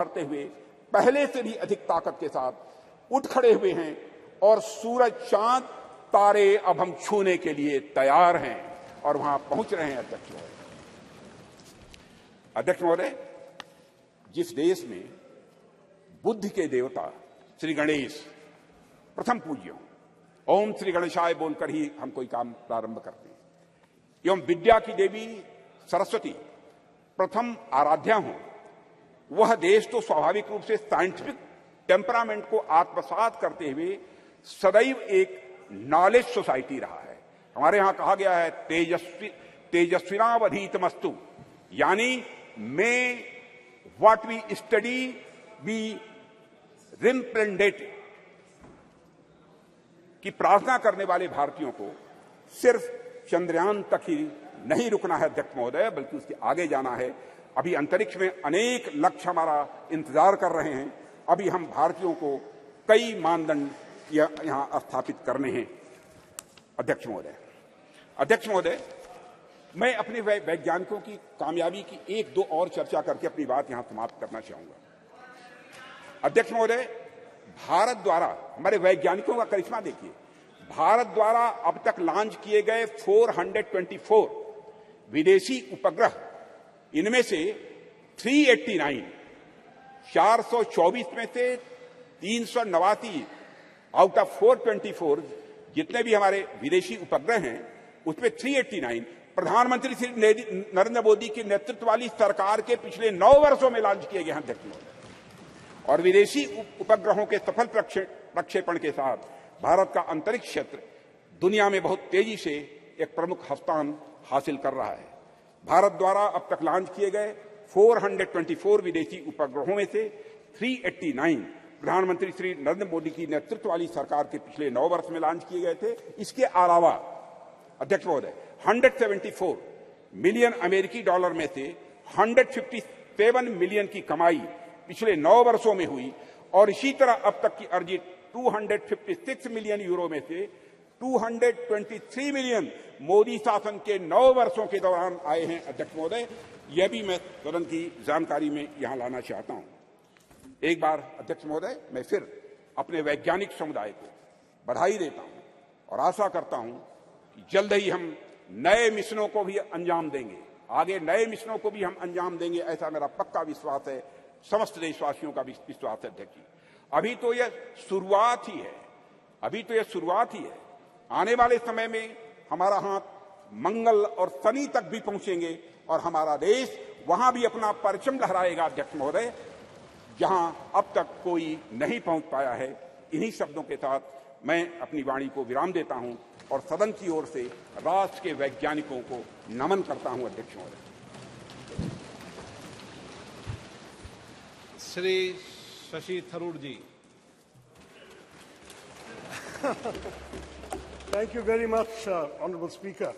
करते हुए पहले से भी अधिक ताकत के साथ उठ खड़े हुए हैं और सूरज, चांद, तारे अब हम छूने के लिए तैयार हैं और वहां पहुंच रहे हैं। अध्यक्ष महोदय, जिस देश में बुद्ध के देवता श्री गणेश प्रथम पूज्य हों, ओम श्री गणेशाय बोलकर ही हम कोई काम प्रारंभ करते हैं, एवं विद्या की देवी सरस्वती प्रथम आराध्या हों, वह देश तो स्वाभाविक रूप से साइंटिफिक टेम्परामेंट को आत्मसात करते हुए सदैव एक नॉलेज सोसाइटी रहा है। हमारे यहां कहा गया है तेजस्विनावधीतमस्तु, यानी may what we study be representative, कि प्रार्थना करने वाले भारतीयों को सिर्फ चंद्रयान तक ही नहीं रुकना है अध्यक्ष महोदय, बल्कि उसके आगे जाना है। अभी अंतरिक्ष में अनेक लक्ष्य हमारा इंतजार कर रहे हैं। अभी हम भारतीयों को कई मानदंड यहां स्थापित करने हैं। अध्यक्ष महोदय, मैं अपने वैज्ञानिकों की कामयाबी की एक दो और चर्चा करके अपनी बात यहां समाप्त करना चाहूंगा। अध्यक्ष महोदय, भारत द्वारा हमारे वैज्ञानिकों का करिश्मा देखिए। भारत द्वारा अब तक लॉन्च किए गए 424 विदेशी उपग्रह, इनमें से 389 424 में से 389 आउट ऑफ 424 जितने भी हमारे विदेशी उपग्रह हैं, उसमें 389 प्रधानमंत्री श्री नरेंद्र मोदी के नेतृत्व वाली सरकार के पिछले 9 वर्षों में लॉन्च किए गए हैं अध्यक्ष महोदय। और विदेशी उपग्रहों के सफल प्रक्षेपण के साथ भारत का अंतरिक्ष क्षेत्र दुनिया में बहुत तेजी से एक प्रमुख स्थान हासिल कर रहा है। भारत द्वारा अब तक लॉन्च किए गए 424 विदेशी उपग्रहों में से 389 प्रधानमंत्री श्री नरेंद्र मोदी की नेतृत्व वाली सरकार के पिछले 9 वर्ष में लॉन्च किए गए थे। इसके अलावा अध्यक्ष महोदय 174 मिलियन अमेरिकी डॉलर में से 157 मिलियन की कमाई पिछले 9 वर्षों में हुई, और इसी तरह अब तक की अर्जित 256 मिलियन यूरो में से 223 मिलियन मोदी शासन के 9 वर्षों के दौरान आए हैं। अध्यक्ष महोदय, यह भी मैं सदन की जानकारी में यहां लाना चाहता हूं। एक बार अध्यक्ष महोदय, मैं फिर अपने वैज्ञानिक समुदाय को बधाई देता हूं और आशा करता हूं कि जल्द ही हम नए मिशनों को भी अंजाम देंगे, आगे नए मिशनों को भी हम अंजाम देंगे, ऐसा मेरा पक्का विश्वास है, समस्त देशवासियों का विश्वास है। अध्यक्ष जी, अभी तो यह शुरुआत ही है। आने वाले समय में हमारा हाथ मंगल और शनि तक भी पहुंचेंगे और हमारा देश वहां भी अपना परचम लहराएगा अध्यक्ष महोदय, जहां अब तक कोई नहीं पहुंच पाया है। इन्हीं शब्दों के साथ मैं अपनी वाणी को विराम देता हूं और सदन की ओर से राष्ट्र के वैज्ञानिकों को नमन करता हूं। अध्यक्ष महोदय। श्री शशि थरूर जी। Thank you very much, Honorable Speaker.